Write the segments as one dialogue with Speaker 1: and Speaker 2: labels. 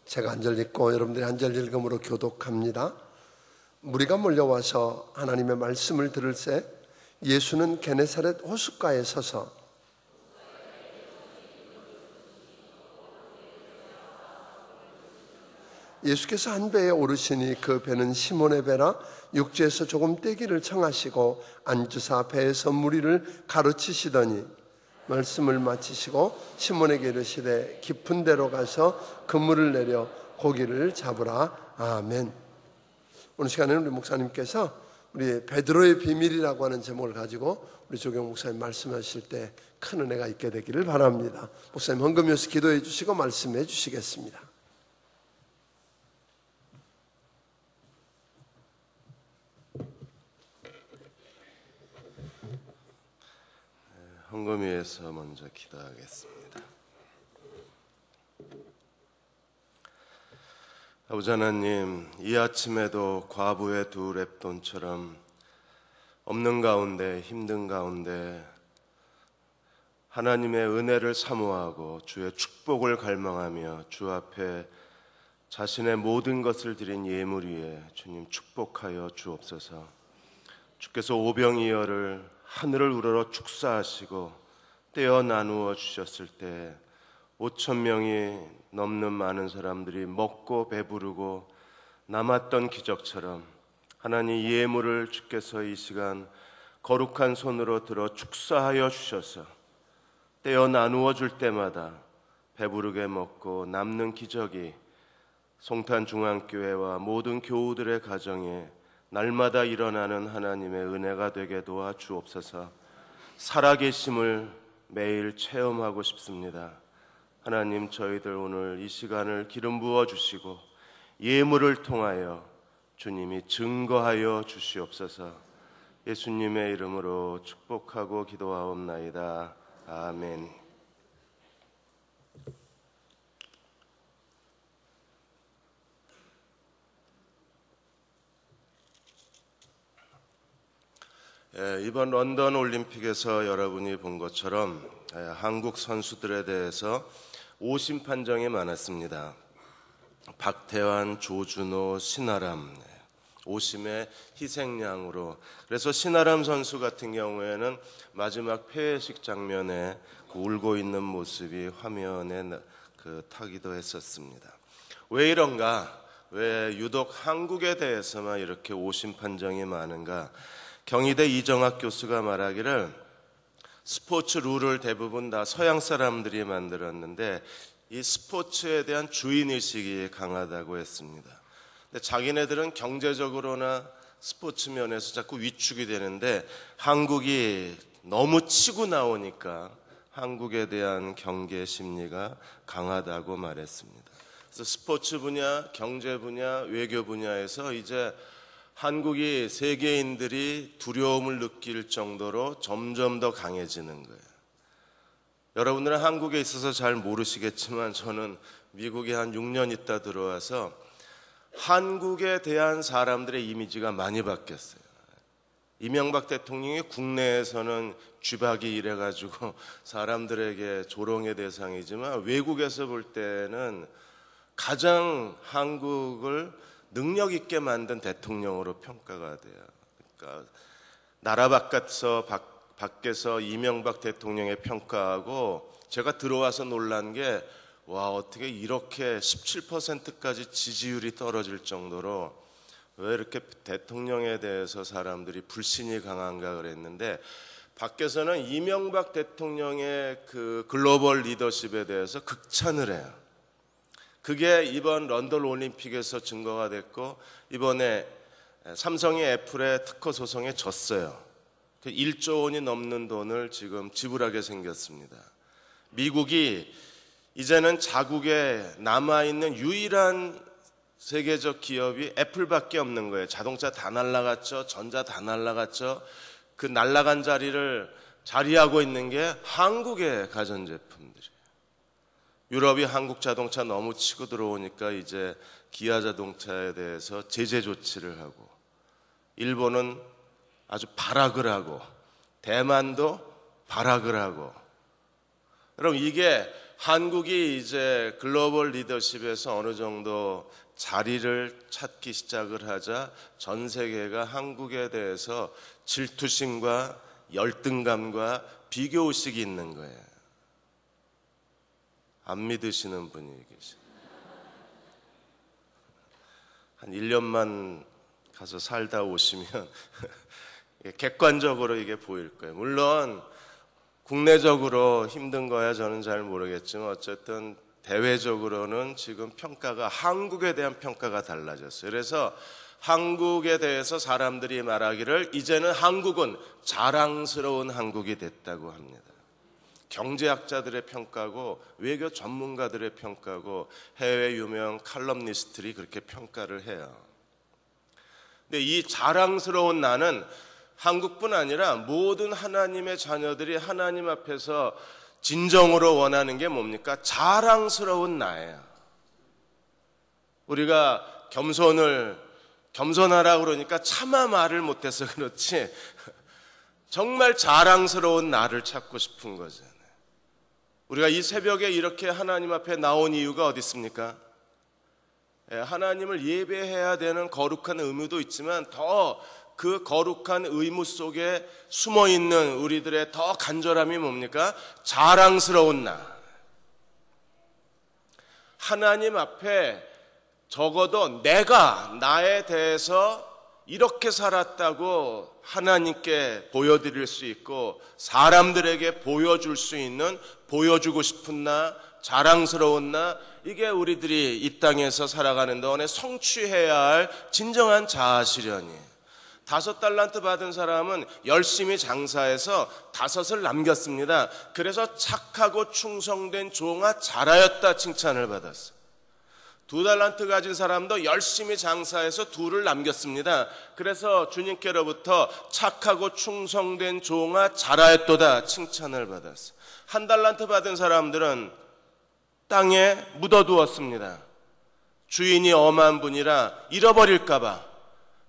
Speaker 1: 제가 한 절 읽고 여러분들이 한 절 읽음으로 교독합니다. 무리가 몰려와서 하나님의 말씀을 들을새 예수는 게네사렛 호숫가에 서서 예수께서 한 배에 오르시니 그 배는 시몬의 배라 육지에서 조금 떼기를 청하시고 앉으사 배에서 무리를 가르치시더니 말씀을 마치시고 시몬에게 이르시되 깊은 데로 가서 그물을 내려 고기를 잡으라. 아멘. 오늘 시간에는 우리 목사님께서 우리 베드로의 비밀이라고 하는 제목을 가지고 우리 조경 목사님 말씀하실 때 큰 은혜가 있게 되기를 바랍니다. 목사님 헌금이어서 기도해 주시고 말씀해 주시겠습니다.
Speaker 2: 헌금 위에서 먼저 기도하겠습니다. 아버지 하나님, 이 아침에도 과부의 두 랩돈처럼 없는 가운데 힘든 가운데 하나님의 은혜를 사모하고 주의 축복을 갈망하며 주 앞에 자신의 모든 것을 드린 예물 위에 주님 축복하여 주옵소서. 주께서 오병이어를 하늘을 우러러 축사하시고 떼어 나누어 주셨을 때 5,000명이 넘는 많은 사람들이 먹고 배부르고 남았던 기적처럼 하나님 예물을 주께서 이 시간 거룩한 손으로 들어 축사하여 주셔서 떼어 나누어 줄 때마다 배부르게 먹고 남는 기적이 송탄중앙교회와 모든 교우들의 가정에 날마다 일어나는 하나님의 은혜가 되게 도와 주옵소서. 살아계심을 매일 체험하고 싶습니다. 하나님, 저희들 오늘 이 시간을 기름 부어 주시고 예물을 통하여 주님이 증거하여 주시옵소서. 예수님의 이름으로 축복하고 기도하옵나이다. 아멘. 이번 런던 올림픽에서 여러분이 본 것처럼 한국 선수들에 대해서 오심 판정이 많았습니다. 박태환, 조준호, 신아람 오심의 희생양으로. 그래서 신아람 선수 같은 경우에는 마지막 폐회식 장면에 울고 있는 모습이 화면에 타기도 했었습니다. 왜 이런가? 왜 유독 한국에 대해서만 이렇게 오심 판정이 많은가? 경희대 이정학 교수가 말하기를 스포츠 룰을 대부분 다 서양 사람들이 만들었는데 이 스포츠에 대한 주인의식이 강하다고 했습니다. 근데 자기네들은 경제적으로나 스포츠 면에서 자꾸 위축이 되는데 한국이 너무 치고 나오니까 한국에 대한 경계 심리가 강하다고 말했습니다. 그래서 스포츠 분야, 경제 분야, 외교 분야에서 이제 한국이 세계인들이 두려움을 느낄 정도로 점점 더 강해지는 거예요. 여러분들은 한국에 있어서 잘 모르시겠지만 저는 미국에 한 6년 있다 들어와서 한국에 대한 사람들의 이미지가 많이 바뀌었어요. 이명박 대통령이 국내에서는 쥐박이 이래가지고 사람들에게 조롱의 대상이지만 외국에서 볼 때는 가장 한국을 능력 있게 만든 대통령으로 평가가 돼요. 그러니까 나라 밖에서 이명박 대통령의 평가하고 제가 들어와서 놀란 게 와, 어떻게 이렇게 17%까지 지지율이 떨어질 정도로 왜 이렇게 대통령에 대해서 사람들이 불신이 강한가 그랬는데 밖에서는 이명박 대통령의 그 글로벌 리더십에 대해서 극찬을 해요. 그게 이번 런던 올림픽에서 증거가 됐고 이번에 삼성이 애플의 특허 소송에 졌어요. 1조 원이 넘는 돈을 지금 지불하게 생겼습니다. 미국이 이제는 자국에 남아있는 유일한 세계적 기업이 애플밖에 없는 거예요. 자동차 다 날라갔죠. 전자 다 날라갔죠. 그 날라간 자리를 자리하고 있는 게 한국의 가전제품들이에요. 유럽이 한국 자동차 너무 치고 들어오니까 이제 기아 자동차에 대해서 제재 조치를 하고 일본은 아주 발악을 하고 대만도 발악을 하고 여러분 이게 한국이 이제 글로벌 리더십에서 어느 정도 자리를 찾기 시작을 하자 전 세계가 한국에 대해서 질투심과 열등감과 비교의식이 있는 거예요. 안 믿으시는 분이 계세요. 한 1년만 가서 살다 오시면 객관적으로 이게 보일 거예요. 물론 국내적으로 힘든 거야 저는 잘 모르겠지만 어쨌든 대외적으로는 지금 평가가, 한국에 대한 평가가 달라졌어요. 그래서 한국에 대해서 사람들이 말하기를 이제는 한국은 자랑스러운 한국이 됐다고 합니다. 경제학자들의 평가고 외교 전문가들의 평가고 해외 유명 칼럼니스트들이 그렇게 평가를 해요. 근데 이 자랑스러운 나는 한국뿐 아니라 모든 하나님의 자녀들이 하나님 앞에서 진정으로 원하는 게 뭡니까? 자랑스러운 나예요. 우리가 겸손하라 그러니까 차마 말을 못해서 그렇지 정말 자랑스러운 나를 찾고 싶은 거잖아요. 우리가 이 새벽에 이렇게 하나님 앞에 나온 이유가 어디 있습니까? 하나님을 예배해야 되는 거룩한 의무도 있지만 더 그 거룩한 의무 속에 숨어있는 우리들의 더 간절함이 뭡니까? 자랑스러운 나. 하나님 앞에 적어도 내가 나에 대해서 이렇게 살았다고 하나님께 보여드릴 수 있고 사람들에게 보여줄 수 있는, 보여주고 싶은 나, 자랑스러운 나, 이게 우리들이 이 땅에서 살아가는 동안에 성취해야 할 진정한 자아실현이에요. 5달란트 받은 사람은 열심히 장사해서 5을 남겼습니다. 그래서 착하고 충성된 종아 잘하였다 칭찬을 받았어요. 2달란트 가진 사람도 열심히 장사해서 2를 남겼습니다. 그래서 주님께로부터 착하고 충성된 종아 잘하였도다 칭찬을 받았어요. 1달란트 받은 사람들은 땅에 묻어두었습니다. 주인이 엄한 분이라 잃어버릴까봐,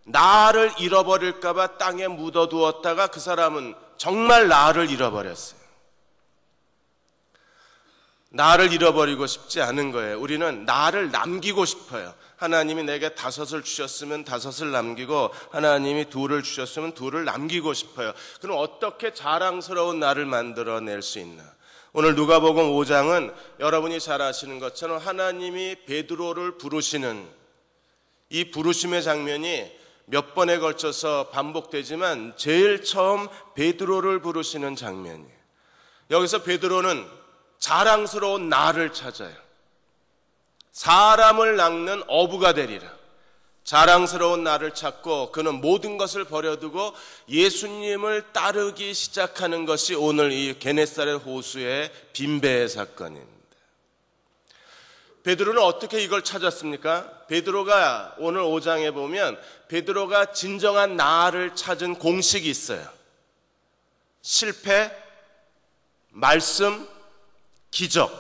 Speaker 2: 나를 잃어버릴까봐 땅에 묻어두었다가 그 사람은 정말 나를 잃어버렸어요. 나를 잃어버리고 싶지 않은 거예요. 우리는 나를 남기고 싶어요. 하나님이 내게 5을 주셨으면 5을 남기고 하나님이 2를 주셨으면 2를 남기고 싶어요. 그럼 어떻게 자랑스러운 나를 만들어낼 수 있나? 오늘 누가복음 5장은 여러분이 잘 아시는 것처럼 하나님이 베드로를 부르시는 이 부르심의 장면이 몇 번에 걸쳐서 반복되지만 제일 처음 베드로를 부르시는 장면이에요. 여기서 베드로는 자랑스러운 나를 찾아요. 사람을 낚는 어부가 되리라. 자랑스러운 나를 찾고 그는 모든 것을 버려두고 예수님을 따르기 시작하는 것이 오늘 이 게네사렛 호수의 빈배의 사건입니다. 베드로는 어떻게 이걸 찾았습니까? 베드로가 오늘 5장에 보면 베드로가 진정한 나를 찾은 공식이 있어요. 실패, 말씀, 기적.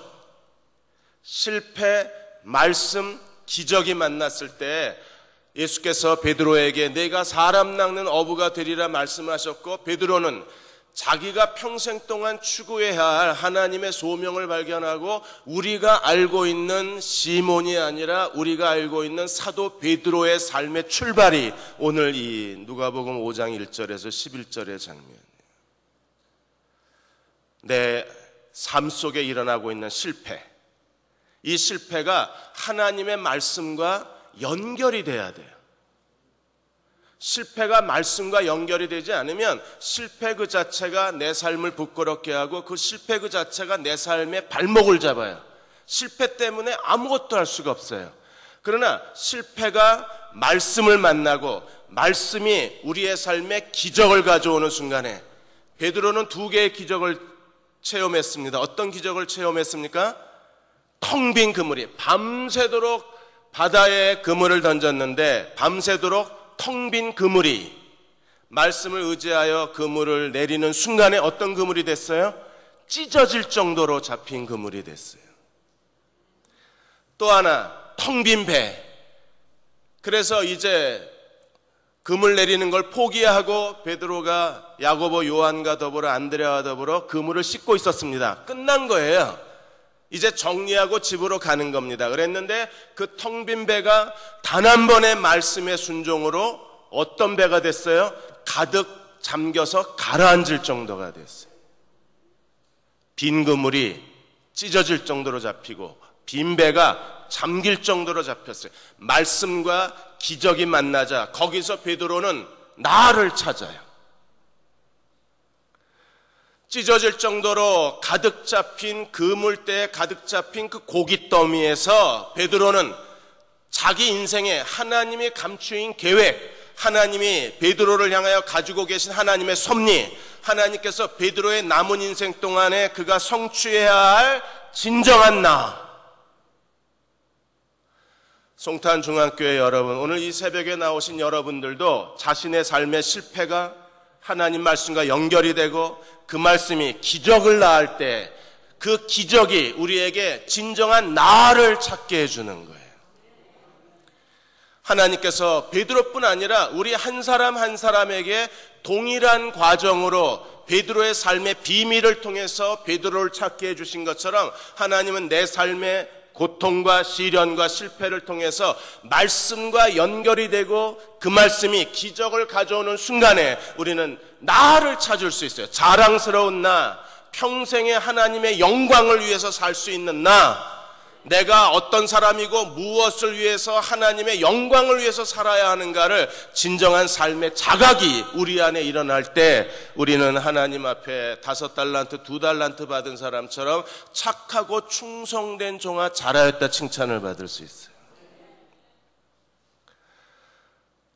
Speaker 2: 실패, 말씀, 기적이 만났을 때 예수께서 베드로에게 내가 사람 낚는 어부가 되리라 말씀하셨고, 베드로는 자기가 평생 동안 추구해야 할 하나님의 소명을 발견하고 우리가 알고 있는 시몬이 아니라 우리가 알고 있는 사도 베드로의 삶의 출발이 오늘 이 누가복음 5장 1절에서 11절의 장면이에요. 내 삶 속에 일어나고 있는 실패, 이 실패가 하나님의 말씀과 연결이 돼야 돼요. 실패가 말씀과 연결이 되지 않으면 실패 그 자체가 내 삶을 부끄럽게 하고 그 실패 그 자체가 내 삶의 발목을 잡아요. 실패 때문에 아무것도 할 수가 없어요. 그러나 실패가 말씀을 만나고 말씀이 우리의 삶에 기적을 가져오는 순간에 베드로는 2개의 기적을 체험했습니다. 어떤 기적을 체험했습니까? 텅 빈 그물이, 밤새도록 바다에 그물을 던졌는데 밤새도록 텅 빈 그물이 말씀을 의지하여 그물을 내리는 순간에 어떤 그물이 됐어요? 찢어질 정도로 잡힌 그물이 됐어요. 또 하나, 텅 빈 배. 그래서 이제 그물 내리는 걸 포기하고 베드로가 야고보, 요한과 더불어 안드레와 더불어 그물을 씻고 있었습니다. 끝난 거예요. 이제 정리하고 집으로 가는 겁니다. 그랬는데 그 텅 빈 배가 단 한 번의 말씀의 순종으로 어떤 배가 됐어요? 가득 잠겨서 가라앉을 정도가 됐어요. 빈 그물이 찢어질 정도로 잡히고 빈 배가 잠길 정도로 잡혔어요. 말씀과 기적이 만나자 거기서 베드로는 나를 찾아요. 찢어질 정도로 가득 잡힌 그물대에 가득 잡힌 그 고기 더미에서 베드로는 자기 인생에 하나님이 감추인 계획, 하나님이 베드로를 향하여 가지고 계신 하나님의 섭리, 하나님께서 베드로의 남은 인생 동안에 그가 성취해야 할 진정한 나. 송탄 중앙교회 여러분, 오늘 이 새벽에 나오신 여러분들도 자신의 삶의 실패가 하나님 말씀과 연결이 되고 그 말씀이 기적을 낳을 때 그 기적이 우리에게 진정한 나를 찾게 해주는 거예요. 하나님께서 베드로뿐 아니라 우리 한 사람 한 사람에게 동일한 과정으로 베드로의 삶의 비밀을 통해서 베드로를 찾게 해주신 것처럼 하나님은 내 삶의 고통과 시련과 실패를 통해서 말씀과 연결이 되고 그 말씀이 기적을 가져오는 순간에 우리는 나를 찾을 수 있어요. 자랑스러운 나, 평생의 하나님의 영광을 위해서 살 수 있는 나, 내가 어떤 사람이고 무엇을 위해서 하나님의 영광을 위해서 살아야 하는가를 진정한 삶의 자각이 우리 안에 일어날 때 우리는 하나님 앞에 5달란트, 2달란트 받은 사람처럼 착하고 충성된 종아 잘하였다 칭찬을 받을 수 있어요.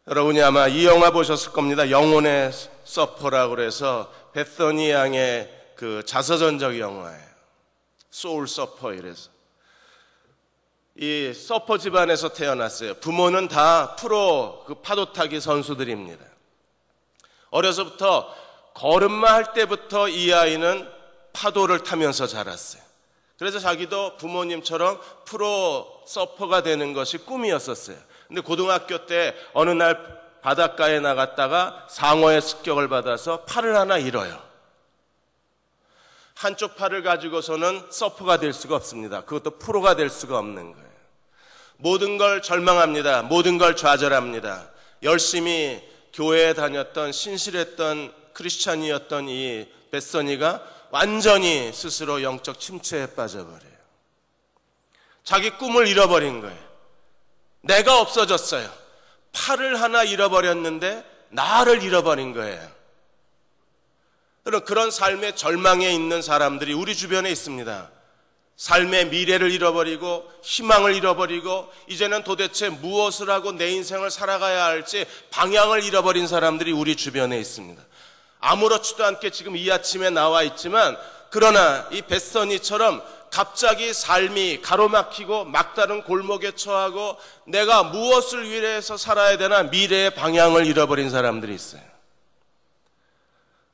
Speaker 2: 여러분이 아마 이 영화 보셨을 겁니다. 영혼의 서퍼라고 그래서 베서니 양의 그 자서전적 영화예요. 소울 서퍼 이래서. 이 서퍼 집안에서 태어났어요. 부모는 다 프로 그 파도타기 선수들입니다. 어려서부터 걸음마 할 때부터 이 아이는 파도를 타면서 자랐어요. 그래서 자기도 부모님처럼 프로 서퍼가 되는 것이 꿈이었었어요. 근데 고등학교 때 어느 날 바닷가에 나갔다가 상어의 습격을 받아서 팔을 하나 잃어요. 한쪽 팔을 가지고서는 서퍼가 될 수가 없습니다. 그것도 프로가 될 수가 없는 거예요. 모든 걸 절망합니다. 모든 걸 좌절합니다. 열심히 교회에 다녔던 신실했던 크리스찬이었던 이 베서니가 완전히 스스로 영적 침체에 빠져버려요. 자기 꿈을 잃어버린 거예요. 내가 없어졌어요. 팔을 하나 잃어버렸는데 나를 잃어버린 거예요. 그런 삶의 절망에 있는 사람들이 우리 주변에 있습니다. 삶의 미래를 잃어버리고 희망을 잃어버리고 이제는 도대체 무엇을 하고 내 인생을 살아가야 할지 방향을 잃어버린 사람들이 우리 주변에 있습니다. 아무렇지도 않게 지금 이 아침에 나와 있지만 그러나 이 베서니처럼 갑자기 삶이 가로막히고 막다른 골목에 처하고 내가 무엇을 위해서 살아야 되나 미래의 방향을 잃어버린 사람들이 있어요.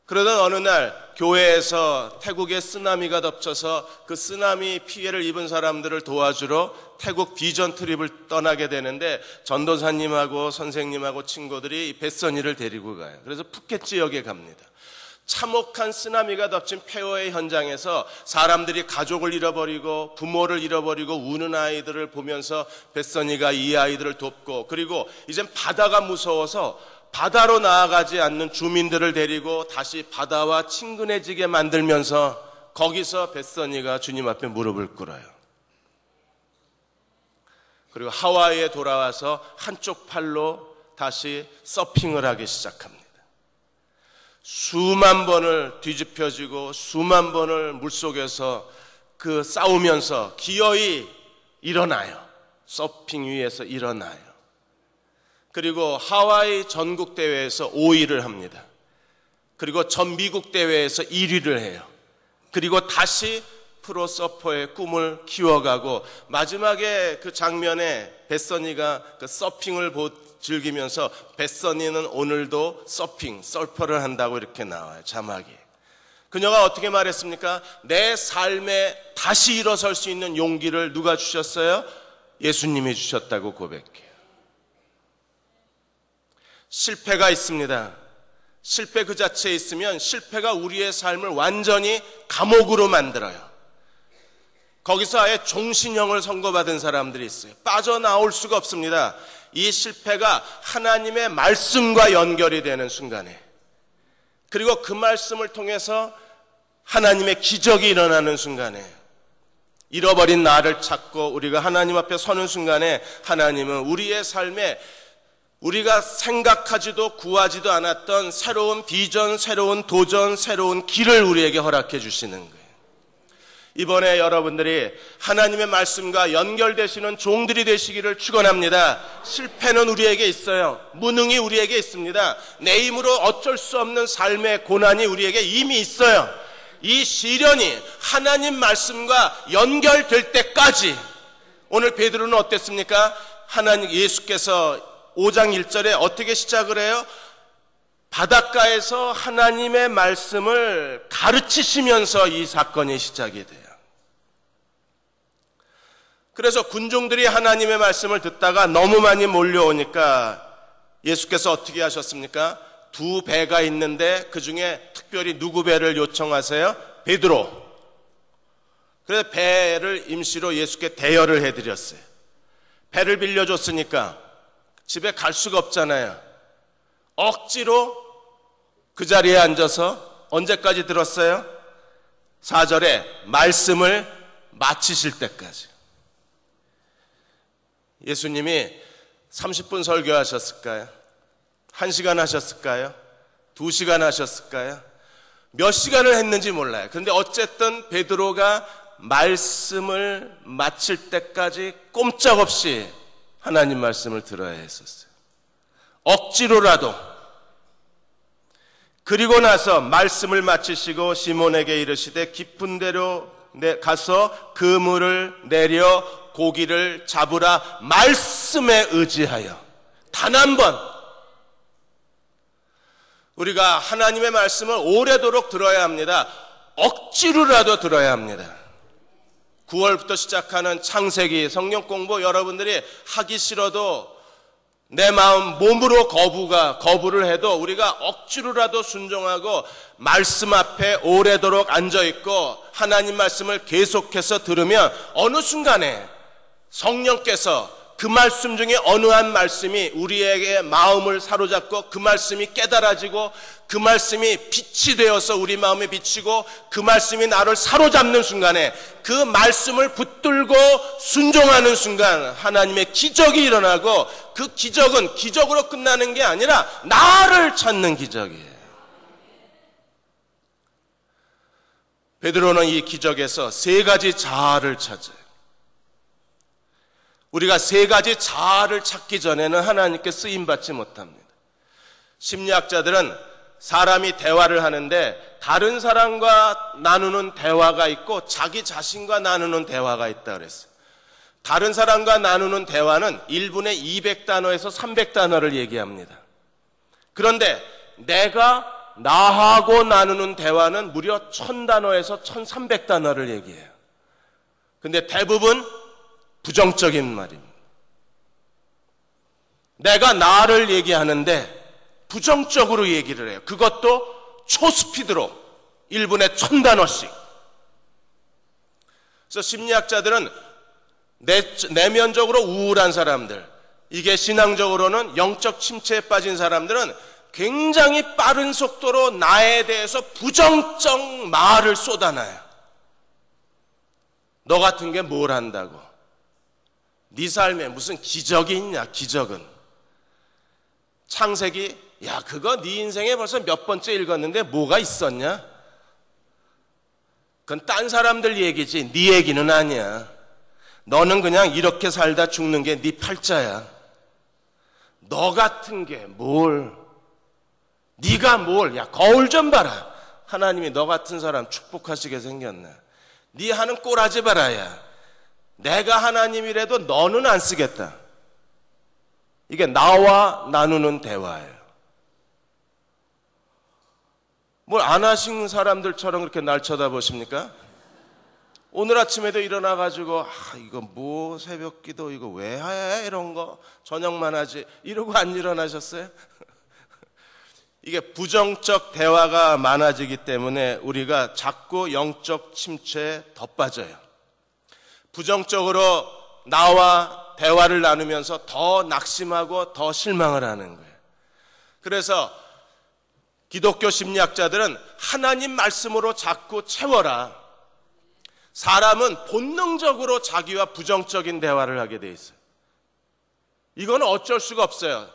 Speaker 2: 그러던 어느 날 교회에서 태국에 쓰나미가 덮쳐서 그 쓰나미 피해를 입은 사람들을 도와주러 태국 비전 트립을 떠나게 되는데 전도사님하고 선생님하고 친구들이 이 베서니를 데리고 가요. 그래서 푸켓 지역에 갑니다. 참혹한 쓰나미가 덮친 폐허의 현장에서 사람들이 가족을 잃어버리고 부모를 잃어버리고 우는 아이들을 보면서 베서니가 이 아이들을 돕고 그리고 이젠 바다가 무서워서 바다로 나아가지 않는 주민들을 데리고 다시 바다와 친근해지게 만들면서 거기서 베서니가 주님 앞에 무릎을 꿇어요. 그리고 하와이에 돌아와서 한쪽 팔로 다시 서핑을 하기 시작합니다. 수만 번을 뒤집혀지고 수만 번을 물속에서 그 싸우면서 기어이 일어나요. 서핑 위에서 일어나요. 그리고 하와이 전국 대회에서 5위를 합니다. 그리고 전 미국 대회에서 1위를 해요. 그리고 다시 프로 서퍼의 꿈을 키워가고 마지막에 그 장면에 베서니가 그 서핑을 즐기면서 베서니는 오늘도 서퍼를 한다고 이렇게 나와요. 자막이. 그녀가 어떻게 말했습니까? 내 삶에 다시 일어설 수 있는 용기를 누가 주셨어요? 예수님이 주셨다고 고백해요. 실패가 있습니다. 실패 그 자체에 있으면 실패가 우리의 삶을 완전히 감옥으로 만들어요. 거기서 아예 종신형을 선고받은 사람들이 있어요. 빠져나올 수가 없습니다. 이 실패가 하나님의 말씀과 연결이 되는 순간에, 그리고 그 말씀을 통해서 하나님의 기적이 일어나는 순간에, 잃어버린 나를 찾고 우리가 하나님 앞에 서는 순간에 하나님은 우리의 삶에 우리가 생각하지도 구하지도 않았던 새로운 비전, 새로운 도전, 새로운 길을 우리에게 허락해 주시는 거예요. 이번에 여러분들이 하나님의 말씀과 연결되시는 종들이 되시기를 축원합니다. 실패는 우리에게 있어요. 무능이 우리에게 있습니다. 내 힘으로 어쩔 수 없는 삶의 고난이 우리에게 이미 있어요. 이 시련이 하나님 말씀과 연결될 때까지, 오늘 베드로는 어땠습니까? 하나님 예수께서 5장 1절에 어떻게 시작을 해요? 바닷가에서 하나님의 말씀을 가르치시면서 이 사건이 시작이 돼요. 그래서 군중들이 하나님의 말씀을 듣다가 너무 많이 몰려오니까 예수께서 어떻게 하셨습니까? 2배가 있는데 그 중에 특별히 누구 배를 요청하세요? 베드로. 그래서 배를 임시로 예수께 대여를 해드렸어요. 배를 빌려줬으니까 집에 갈 수가 없잖아요. 억지로 그 자리에 앉아서 언제까지 들었어요? 4절에 말씀을 마치실 때까지. 예수님이 30분 설교하셨을까요? 1시간 하셨을까요? 2시간 하셨을까요? 몇 시간을 했는지 몰라요. 그런데 어쨌든 베드로가 말씀을 마칠 때까지 꼼짝없이 하나님 말씀을 들어야 했었어요. 억지로라도. 그리고 나서 말씀을 마치시고 시몬에게 이르시되 깊은 데로 가서 그물을 내려 고기를 잡으라 말씀에 의지하여. 단 한 번 우리가 하나님의 말씀을 오래도록 들어야 합니다. 억지로라도 들어야 합니다. 9월부터 시작하는 창세기 성경 공부 여러분들이 하기 싫어도 내 마음 몸으로 거부를 해도 우리가 억지로라도 순종하고 말씀 앞에 오래도록 앉아있고 하나님 말씀을 계속해서 들으면 어느 순간에 성령께서 그 말씀 중에 어느 한 말씀이 우리에게 마음을 사로잡고 그 말씀이 깨달아지고 그 말씀이 빛이 되어서 우리 마음에 비치고 그 말씀이 나를 사로잡는 순간에 그 말씀을 붙들고 순종하는 순간 하나님의 기적이 일어나고 그 기적은 기적으로 끝나는 게 아니라 나를 찾는 기적이에요. 베드로는 이 기적에서 3가지 자아를 찾아요. 우리가 3가지 자아를 찾기 전에는 하나님께 쓰임받지 못합니다. 심리학자들은 사람이 대화를 하는데 다른 사람과 나누는 대화가 있고 자기 자신과 나누는 대화가 있다 그랬어요. 다른 사람과 나누는 대화는 1분에 200단어에서 300단어를 얘기합니다. 그런데 내가 나하고 나누는 대화는 무려 1000단어에서 1300단어를 얘기해요. 근데 대부분 부정적인 말입니다. 내가 나를 얘기하는데 부정적으로 얘기를 해요. 그것도 초스피드로 1분에 1000단어씩. 그래서 심리학자들은 내면적으로 우울한 사람들, 이게 신앙적으로는 영적 침체에 빠진 사람들은 굉장히 빠른 속도로 나에 대해서 부정적 말을 쏟아놔요. 너 같은 게 뭘 한다고. 네 삶에 무슨 기적이 있냐, 기적은. 창세기, 야, 그거 네 인생에 벌써 몇 번째 읽었는데 뭐가 있었냐? 그건 딴 사람들 얘기지 네 얘기는 아니야. 너는 그냥 이렇게 살다 죽는 게 네 팔자야. 너 같은 게 뭘, 네가 뭘, 야, 거울 좀 봐라. 하나님이 너 같은 사람 축복하시게 생겼네. 네 하는 꼬라지 봐라, 야. 내가 하나님이라도 너는 안 쓰겠다. 이게 나와 나누는 대화예요. 뭘 안 하신 사람들처럼 그렇게 날 쳐다보십니까? 오늘 아침에도 일어나가지고 이거 뭐 새벽기도 이거 왜 해? 이런 거 저녁만 하지 이러고 안 일어나셨어요? 이게 부정적 대화가 많아지기 때문에 우리가 자꾸 영적 침체에 더 빠져요. 부정적으로 나와 대화를 나누면서 더 낙심하고 더 실망을 하는 거예요. 그래서 기독교 심리학자들은 하나님 말씀으로 자꾸 채워라. 사람은 본능적으로 자기와 부정적인 대화를 하게 돼 있어요. 이건 어쩔 수가 없어요.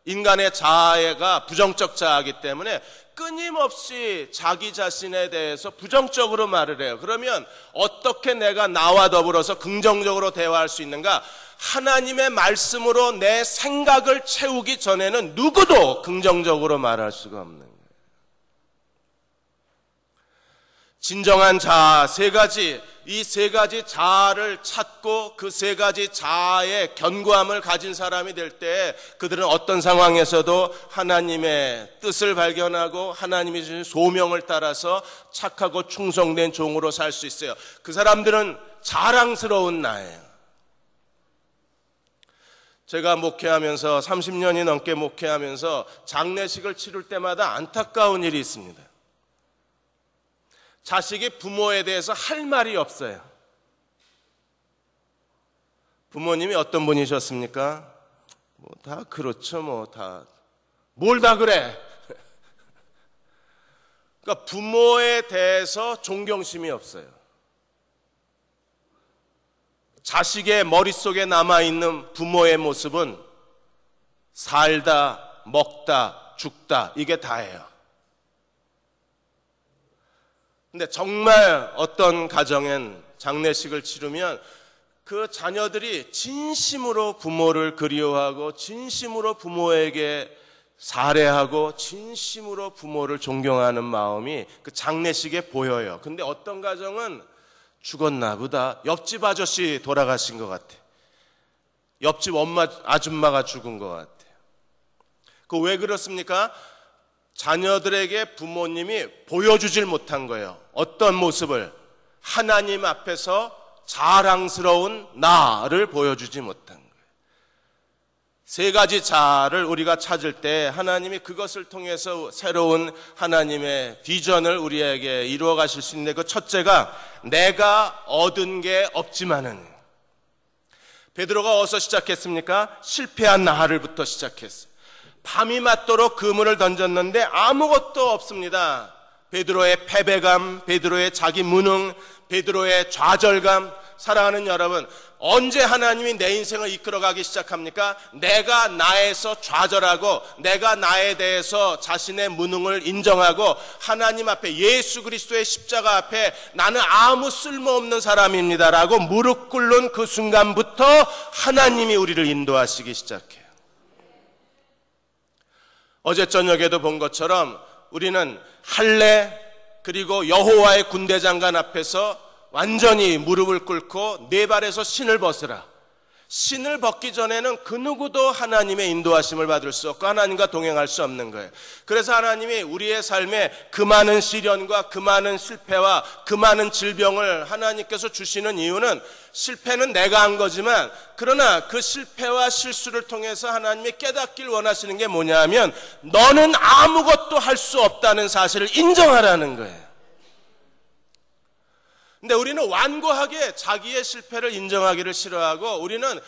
Speaker 2: 인간의 자아가 부정적 자아이기 때문에 끊임없이 자기 자신에 대해서 부정적으로 말을 해요. 그러면 어떻게 내가 나와 더불어서 긍정적으로 대화할 수 있는가? 하나님의 말씀으로 내 생각을 채우기 전에는 누구도 긍정적으로 말할 수가 없는 거예요. 진정한 자아 세 가지, 이 세 가지 자아를 찾고 그 세 가지 자아의 견고함을 가진 사람이 될 때 그들은 어떤 상황에서도 하나님의 뜻을 발견하고 하나님이 주신 소명을 따라서 착하고 충성된 종으로 살 수 있어요. 그 사람들은 자랑스러운 나예요. 제가 목회하면서 30년이 넘게 목회하면서 장례식을 치를 때마다 안타까운 일이 있습니다. 자식이 부모에 대해서 할 말이 없어요. 부모님이 어떤 분이셨습니까? 다 그렇죠, 뭘 다 그래? 그러니까 부모에 대해서 존경심이 없어요. 자식의 머릿속에 남아있는 부모의 모습은 살다, 먹다, 죽다, 이게 다예요. 근데 정말 어떤 가정엔 장례식을 치르면 그 자녀들이 진심으로 부모를 그리워하고 진심으로 부모에게 살해하고 진심으로 부모를 존경하는 마음이 그 장례식에 보여요. 근데 어떤 가정은 죽었나 보다. 옆집 아저씨 돌아가신 것 같아. 옆집 엄마 아줌마가 죽은 것 같아. 그 왜 그렇습니까? 자녀들에게 부모님이 보여주질 못한 거예요. 어떤 모습을? 하나님 앞에서 자랑스러운 나를 보여주지 못한 거예요. 세 가지 자아를 우리가 찾을 때 하나님이 그것을 통해서 새로운 하나님의 비전을 우리에게 이루어 가실 수 있는데, 그 첫째가 내가 얻은 게 없지만은. 베드로가 어디서 시작했습니까? 실패한 나를부터 시작했어요. 밤이 맞도록 그물을 던졌는데 아무것도 없습니다. 베드로의 패배감, 베드로의 자기 무능, 베드로의 좌절감. 사랑하는 여러분, 언제 하나님이 내 인생을 이끌어가기 시작합니까? 내가 나에서 좌절하고 내가 나에 대해서 자신의 무능을 인정하고 하나님 앞에, 예수 그리스도의 십자가 앞에 나는 아무 쓸모없는 사람입니다라고 무릎 꿇는 그 순간부터 하나님이 우리를 인도하시기 시작해요. 어제 저녁에도 본 것처럼 우리는 할례 그리고 여호와의 군대장관 앞에서 완전히 무릎을 꿇고 네 발에서 신을 벗으라. 신을 벗기 전에는 그 누구도 하나님의 인도하심을 받을 수 없고 하나님과 동행할 수 없는 거예요. 그래서 하나님이 우리의 삶에 그 많은 시련과 그 많은 실패와 그 많은 질병을 하나님께서 주시는 이유는, 실패는 내가 한 거지만 그러나 그 실패와 실수를 통해서 하나님이 깨닫길 원하시는 게 뭐냐 하면 너는 아무것도 할 수 없다는 사실을 인정하라는 거예요. 근데 우리는 완고하게 자기의 실패를 인정하기를 싫어하고 우리는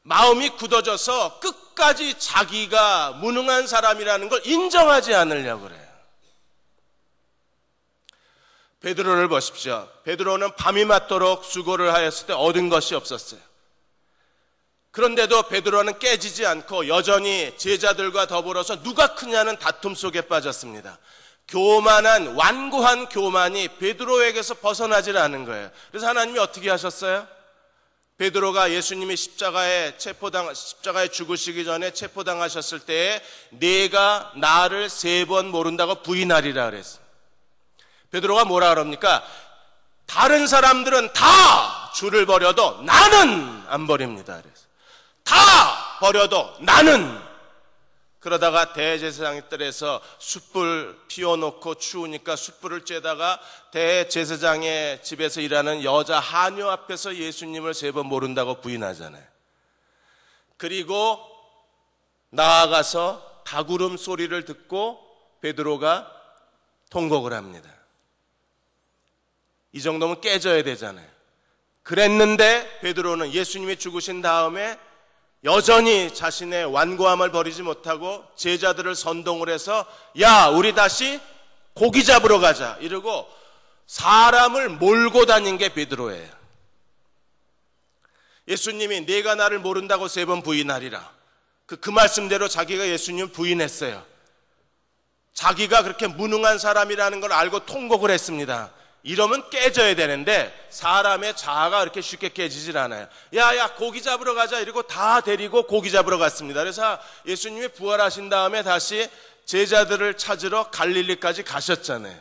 Speaker 2: 마음이 굳어져서 끝까지 자기가 무능한 사람이라는 걸 인정하지 않으려고 그래요. 베드로를 보십시오. 베드로는 밤이 맞도록 수고를 하였을 때 얻은 것이 없었어요. 그런데도 베드로는 깨지지 않고 여전히 제자들과 더불어서 누가 크냐는 다툼 속에 빠졌습니다. 교만한, 완고한 교만이 베드로에게서 벗어나질 않은 거예요. 그래서 하나님이 어떻게 하셨어요? 베드로가 예수님이 십자가에 죽으시기 전에 체포당하셨을 때에 네가 나를 3번 모른다고 부인하리라 그랬어요. 베드로가 뭐라 그럽니까? 다른 사람들은 다 주를 버려도 나는 안 버립니다 그래서. 다 버려도 나는. 그러다가 대제사장의 뜰에서 숯불 피워놓고 추우니까 숯불을 쬐다가 대제사장의 집에서 일하는 여자 하녀 앞에서 예수님을 3번 모른다고 부인하잖아요. 그리고 나아가서 가구름 소리를 듣고 베드로가 통곡을 합니다. 이 정도면 깨져야 되잖아요. 그랬는데 베드로는 예수님이 죽으신 다음에 여전히 자신의 완고함을 버리지 못하고 제자들을 선동을 해서 야, 우리 다시 고기 잡으러 가자 이러고 사람을 몰고 다닌 게 베드로예요. 예수님이 네가 나를 모른다고 3번 부인하리라. 그 말씀대로 자기가 예수님 부인했어요. 자기가 그렇게 무능한 사람이라는 걸 알고 통곡을 했습니다. 이러면 깨져야 되는데 사람의 자아가 그렇게 쉽게 깨지질 않아요. 야 고기 잡으러 가자 이러고 다 데리고 고기 잡으러 갔습니다. 그래서 예수님이 부활하신 다음에 다시 제자들을 찾으러 갈릴리까지 가셨잖아요.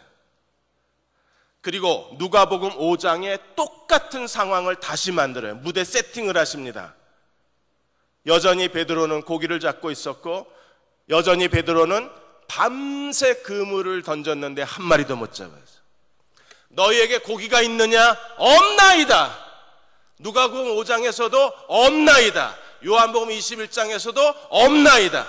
Speaker 2: 그리고 누가복음 5장에 똑같은 상황을 다시 만들어요. 무대 세팅을 하십니다. 여전히 베드로는 고기를 잡고 있었고 여전히 베드로는 밤새 그물을 던졌는데 한 마리도 못 잡았어요. 너희에게 고기가 있느냐? 없나이다. 누가복음 5장에서도 없나이다. 요한복음 21장에서도 없나이다.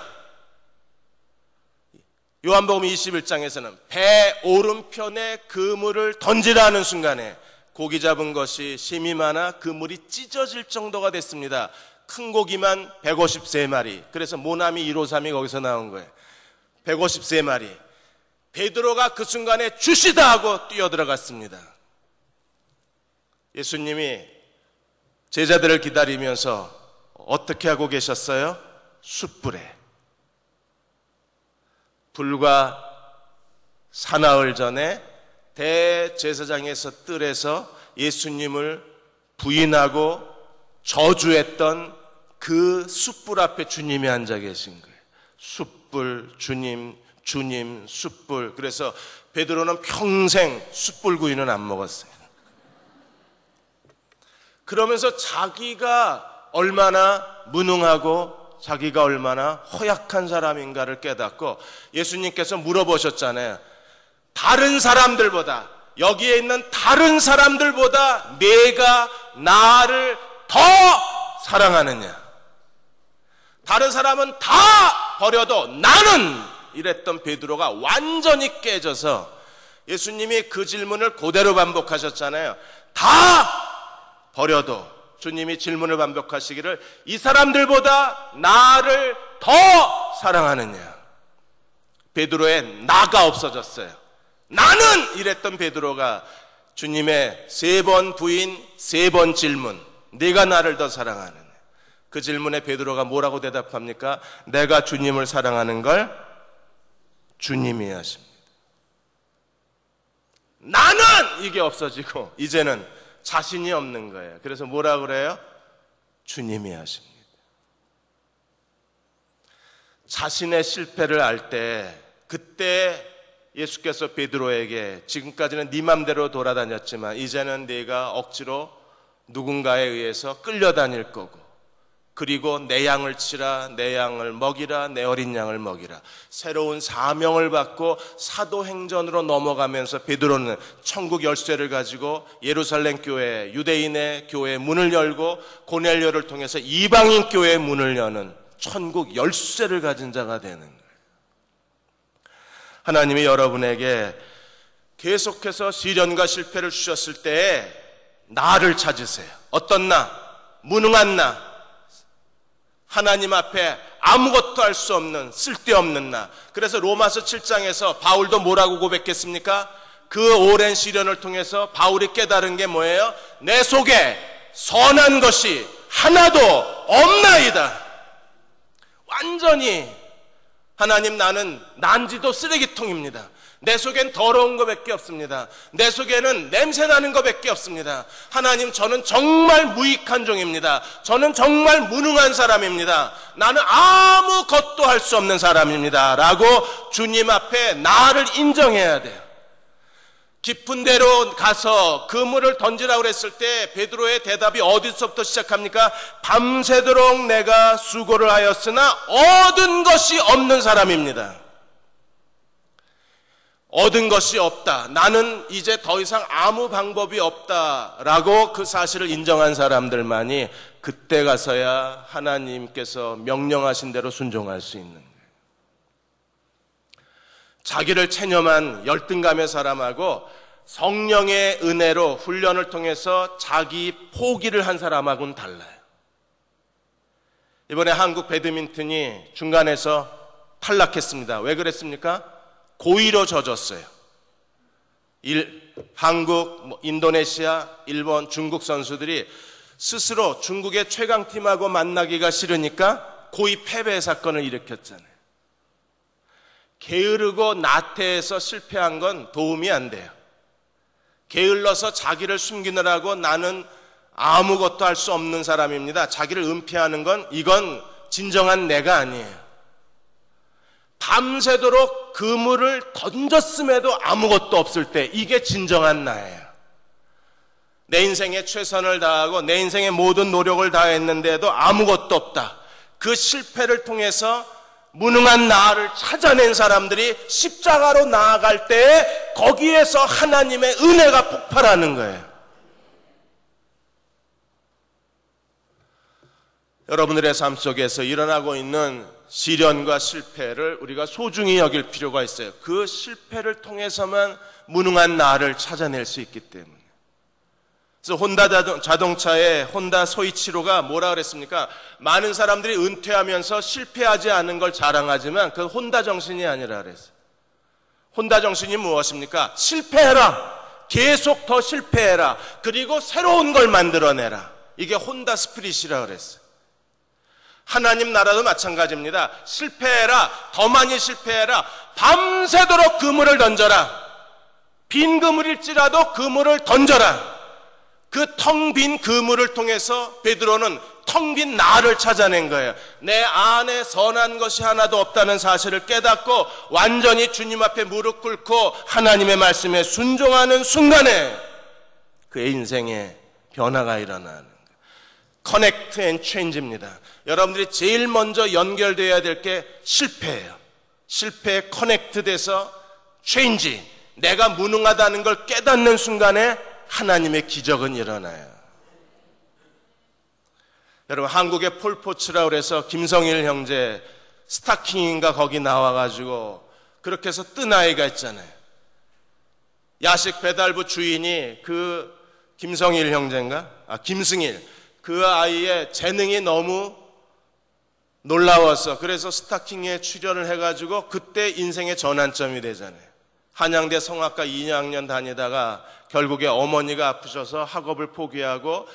Speaker 2: 요한복음 21장에서는 배 오른편에 그물을 던지라는 순간에 고기 잡은 것이 심이 많아 그물이 찢어질 정도가 됐습니다. 큰 고기만 153마리. 그래서 모나미 153이 거기서 나온 거예요. 153마리. 베드로가 그 순간에 주시다 하고 뛰어들어갔습니다. 예수님이 제자들을 기다리면서 어떻게 하고 계셨어요? 숯불에. 불과 사나흘 전에 대제사장에서 뜰에서 예수님을 부인하고 저주했던 그 숯불 앞에 주님이 앉아 계신 거예요. 숯불, 주님, 숯불. 그래서 베드로는 평생 숯불구이는 안 먹었어요. 그러면서 자기가 얼마나 무능하고 자기가 얼마나 허약한 사람인가를 깨닫고 예수님께서 물어보셨잖아요. 다른 사람들보다, 여기에 있는 다른 사람들보다 내가 나를 더 사랑하느냐? 다른 사람은 다 버려도 나는, 이랬던 베드로가 완전히 깨져서 예수님이 그 질문을 그대로 반복하셨잖아요. 다 버려도 주님이 질문을 반복하시기를 이 사람들보다 나를 더 사랑하느냐? 베드로의 나가 없어졌어요. 나는, 이랬던 베드로가 주님의 3번 부인, 3번 질문, 네가 나를 더 사랑하느냐? 그 질문에 베드로가 뭐라고 대답합니까? 내가 주님을 사랑하는 걸 주님이 하십니다. 나는, 이게 없어지고 이제는 자신이 없는 거예요. 그래서 뭐라 그래요? 주님이 하십니다. 자신의 실패를 알 때, 그때 예수께서 베드로에게 지금까지는 네 맘대로 돌아다녔지만 이제는 네가 억지로 누군가에 의해서 끌려다닐 거고, 그리고 내 양을 치라, 내 양을 먹이라, 내 어린 양을 먹이라. 새로운 사명을 받고 사도행전으로 넘어가면서 베드로는 천국 열쇠를 가지고 예루살렘 교회, 유대인의 교회 문을 열고 고넬료를 통해서 이방인 교회의 문을 여는 천국 열쇠를 가진 자가 되는 거예요. 하나님이 여러분에게 계속해서 시련과 실패를 주셨을 때 나를 찾으세요. 어떤 나? 무능한 나. 하나님 앞에 아무것도 할 수 없는 쓸데없는 나. 그래서 로마서 7장에서 바울도 뭐라고 고백했습니까? 그 오랜 시련을 통해서 바울이 깨달은 게 뭐예요? 내 속에 선한 것이 하나도 없나이다. 완전히 하나님, 나는 난지도 쓰레기통입니다. 내 속엔 더러운 것밖에 없습니다. 내 속에는 냄새나는 것밖에 없습니다. 하나님, 저는 정말 무익한 종입니다. 저는 정말 무능한 사람입니다. 나는 아무것도 할 수 없는 사람입니다. 라고 주님 앞에 나를 인정해야 돼요. 깊은 데로 가서 그물을 던지라고 했을 때 베드로의 대답이 어디서부터 시작합니까? 밤새도록 내가 수고를 하였으나 얻은 것이 없는 사람입니다. 얻은 것이 없다. 나는 이제 더 이상 아무 방법이 없다라고 그 사실을 인정한 사람들만이 그때 가서야 하나님께서 명령하신 대로 순종할 수 있는 거예요. 자기를 체념한 열등감의 사람하고 성령의 은혜로 훈련을 통해서 자기 포기를 한 사람하고는 달라요. 이번에 한국 배드민턴이 중간에서 탈락했습니다. 왜 그랬습니까? 고의로 져줬어요. 한국, 인도네시아, 일본, 중국 선수들이 스스로 중국의 최강팀하고 만나기가 싫으니까 고의 패배 사건을 일으켰잖아요. 게으르고 나태해서 실패한 건 도움이 안 돼요. 게을러서 자기를 숨기느라고 나는 아무것도 할 수 없는 사람입니다. 자기를 은폐하는 건 이건 진정한 내가 아니에요. 밤새도록 그물을 던졌음에도 아무것도 없을 때 이게 진정한 나예요. 내 인생에 최선을 다하고 내 인생의 모든 노력을 다했는데도 아무것도 없다. 그 실패를 통해서 무능한 나를 찾아낸 사람들이 십자가로 나아갈 때 거기에서 하나님의 은혜가 폭발하는 거예요. 여러분들의 삶 속에서 일어나고 있는 시련과 실패를 우리가 소중히 여길 필요가 있어요. 그 실패를 통해서만 무능한 나를 찾아낼 수 있기 때문에. 그래서 혼다 자동차의 혼다 소이치로가 뭐라 그랬습니까? 많은 사람들이 은퇴하면서 실패하지 않은 걸 자랑하지만 그 혼다 정신이 아니라 그랬어요. 혼다 정신이 무엇입니까? 실패해라. 계속 더 실패해라. 그리고 새로운 걸 만들어내라. 이게 혼다 스피릿이라 그랬어요. 하나님 나라도 마찬가지입니다. 실패해라. 더 많이 실패해라. 밤새도록 그물을 던져라. 빈 그물일지라도 그물을 던져라. 그 텅 빈 그물을 통해서 베드로는 텅 빈 나를 찾아낸 거예요. 내 안에 선한 것이 하나도 없다는 사실을 깨닫고 완전히 주님 앞에 무릎 꿇고 하나님의 말씀에 순종하는 순간에 그의 인생에 변화가 일어나는 거예요. 커넥트 앤 체인지입니다. 여러분들이 제일 먼저 연결되어야 될 게 실패예요. 실패에 커넥트 돼서 체인지, 내가 무능하다는 걸 깨닫는 순간에 하나님의 기적은 일어나요. 여러분, 한국의 폴포츠라고 해서 김성일 형제 스타킹인가 거기 나와가지고 그렇게 해서 뜬 아이가 있잖아요. 야식 배달부 주인이 그 김성일 형제인가? 김승일. 그 아이의 재능이 너무 놀라워서 그래서 스타킹에 출연을 해가지고 그때 인생의 전환점이 되잖아요. 한양대 성악과 2학년 다니다가 결국에 어머니가 아프셔서 학업을 포기하고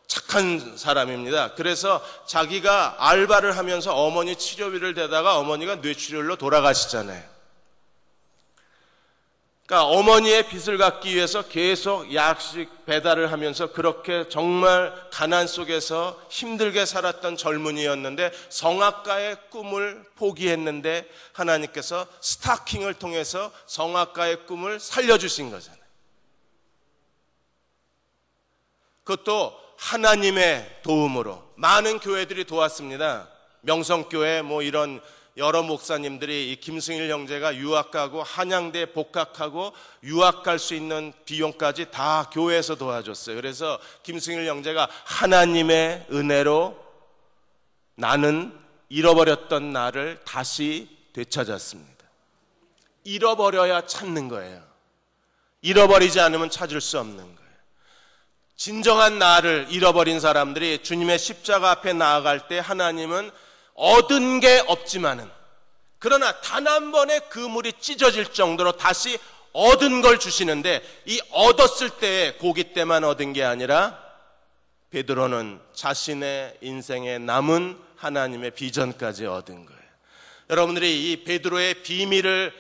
Speaker 2: 착한 사람입니다. 그래서 자기가 알바를 하면서 어머니 치료비를 대다가 어머니가 뇌출혈로 돌아가시잖아요. 그러니까 어머니의 빚을 갚기 위해서 계속 야식 배달을 하면서 그렇게 정말 가난 속에서 힘들게 살았던 젊은이였는데 성악가의 꿈을 포기했는데 하나님께서 스타킹을 통해서 성악가의 꿈을 살려주신 거잖아요. 그것도 하나님의 도움으로 많은 교회들이 도왔습니다. 명성교회 이런 여러 목사님들이 이 김승일 형제가 유학 가고 한양대 복학하고 유학 갈 수 있는 비용까지 다 교회에서 도와줬어요. 그래서 김승일 형제가 하나님의 은혜로 나는 잃어버렸던 나를 다시 되찾았습니다. 잃어버려야 찾는 거예요. 잃어버리지 않으면 찾을 수 없는 거예요. 진정한 나를 잃어버린 사람들이 주님의 십자가 앞에 나아갈 때 하나님은 얻은 게 없지만은 그러나 단 한 번에 그물이 찢어질 정도로 다시 얻은 걸 주시는데 이 얻었을 때에 고기 때만 얻은 게 아니라 베드로는 자신의 인생에 남은 하나님의 비전까지 얻은 거예요. 여러분들이 이 베드로의 비밀을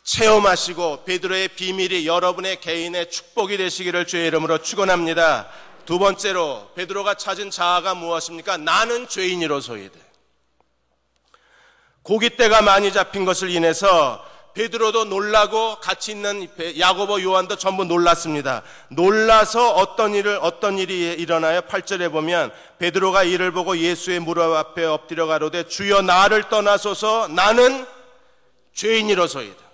Speaker 2: 체험하시고 베드로의 비밀이 여러분의 개인의 축복이 되시기를 주의 이름으로 축원합니다. 두 번째로 베드로가 찾은 자아가 무엇입니까? 나는 죄인이로소이다. 고깃대가 많이 잡힌 것을 인해서 베드로도 놀라고 같이 있는 야고보 요한도 전부 놀랐습니다. 놀라서 어떤 일이 일어나요? 8절에 보면 베드로가 이를 보고 예수의 무릎 앞에 엎드려 가로되 주여 나를 떠나소서 나는 죄인이로소이다.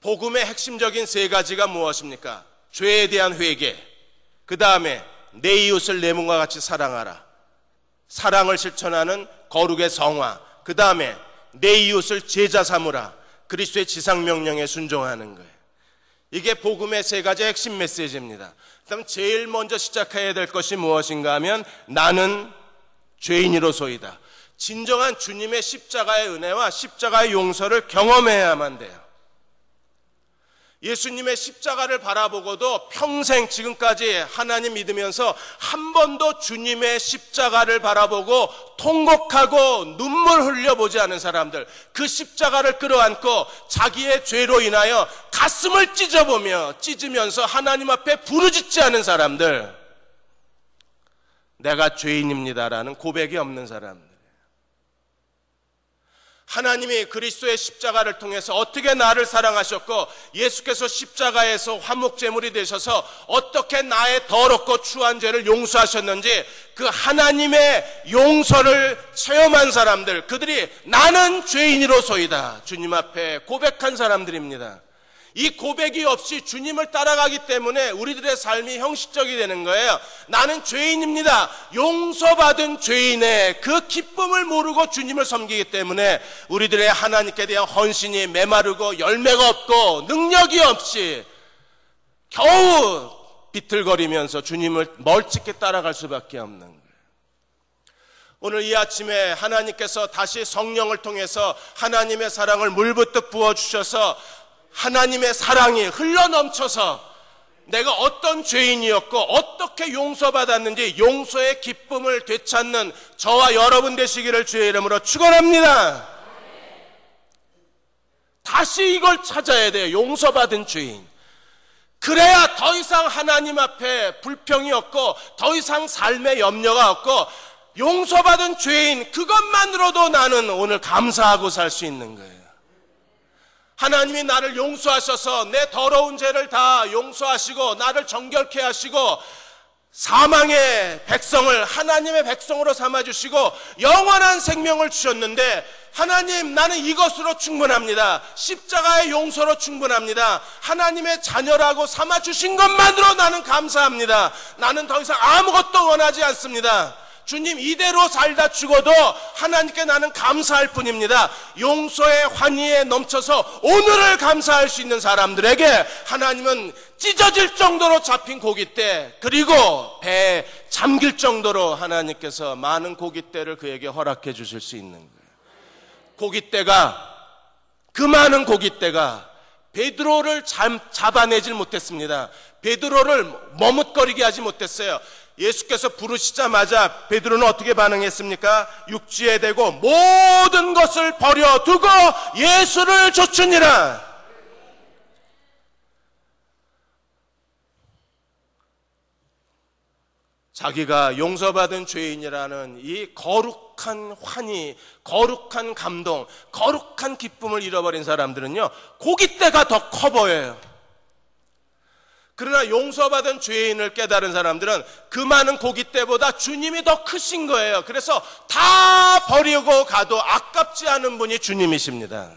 Speaker 2: 복음의 핵심적인 세 가지가 무엇입니까? 죄에 대한 회개, 그 다음에 내 이웃을 내 몸과 같이 사랑하라, 사랑을 실천하는 거룩의 성화, 그 다음에 내 이웃을 제자 삼으라, 그리스도의 지상명령에 순종하는 거예요.
Speaker 3: 이게 복음의 세 가지 핵심 메시지입니다. 그럼 제일 먼저 시작해야 될 것이 무엇인가 하면 나는 죄인이로소이다. 진정한 주님의 십자가의 은혜와 십자가의 용서를 경험해야만 돼요. 예수님의 십자가를 바라보고도 평생 지금까지 하나님 믿으면서 한 번도 주님의 십자가를 바라보고 통곡하고 눈물 흘려보지 않은 사람들, 그 십자가를 끌어안고 자기의 죄로 인하여 가슴을 찢으면서 하나님 앞에 부르짖지 않은 사람들, 내가 죄인입니다라는 고백이 없는 사람들. 하나님이 그리스도의 십자가를 통해서 어떻게 나를 사랑하셨고 예수께서 십자가에서 화목제물이 되셔서 어떻게 나의 더럽고 추한 죄를 용서하셨는지 그 하나님의 용서를 체험한 사람들, 그들이 나는 죄인이로소이다 주님 앞에 고백한 사람들입니다. 이 고백이 없이 주님을 따라가기 때문에 우리들의 삶이 형식적이 되는 거예요. 나는 죄인입니다. 용서받은 죄인의 그 기쁨을 모르고 주님을 섬기기 때문에 우리들의 하나님께 대한 헌신이 메마르고 열매가 없고 능력이 없이 겨우 비틀거리면서 주님을 멀찍이 따라갈 수밖에 없는 거예요. 오늘 이 아침에 하나님께서 다시 성령을 통해서 하나님의 사랑을 물붓듯 부어주셔서 하나님의 사랑이 흘러넘쳐서 내가 어떤 죄인이었고 어떻게 용서받았는지 용서의 기쁨을 되찾는 저와 여러분 되시기를 주의 이름으로 축원합니다. 다시 이걸 찾아야 돼요. 용서받은 죄인. 그래야 더 이상 하나님 앞에 불평이 없고 더 이상 삶에 염려가 없고 용서받은 죄인, 그것만으로도 나는 오늘 감사하고 살 수 있는 거예요. 하나님이 나를 용서하셔서 내 더러운 죄를 다 용서하시고 나를 정결케 하시고 사망의 백성을 하나님의 백성으로 삼아주시고 영원한 생명을 주셨는데, 하나님 나는 이것으로 충분합니다. 십자가의 용서로 충분합니다. 하나님의 자녀라고 삼아주신 것만으로 나는 감사합니다. 나는 더 이상 아무것도 원하지 않습니다. 주님, 이대로 살다 죽어도 하나님께 나는 감사할 뿐입니다. 용서의 환희에 넘쳐서 오늘을 감사할 수 있는 사람들에게 하나님은 찢어질 정도로 잡힌 고깃대, 그리고 배에 잠길 정도로 하나님께서 많은 고깃대를 그에게 허락해 주실 수 있는 거예요. 고깃대가, 그 많은 고깃대가 베드로를 잡아내질 못했습니다. 베드로를 머뭇거리게 하지 못했어요. 예수께서 부르시자마자 베드로는 어떻게 반응했습니까? 육지에 대고 모든 것을 버려두고 예수를 좇으니라. 자기가 용서받은 죄인이라는 이 거룩한 환희, 거룩한 감동, 거룩한 기쁨을 잃어버린 사람들은요, 고깃대가 더 커 보여요. 그러나 용서받은 죄인을 깨달은 사람들은 그 많은 고깃대보다 주님이 더 크신 거예요. 그래서 다 버리고 가도 아깝지 않은 분이 주님이십니다.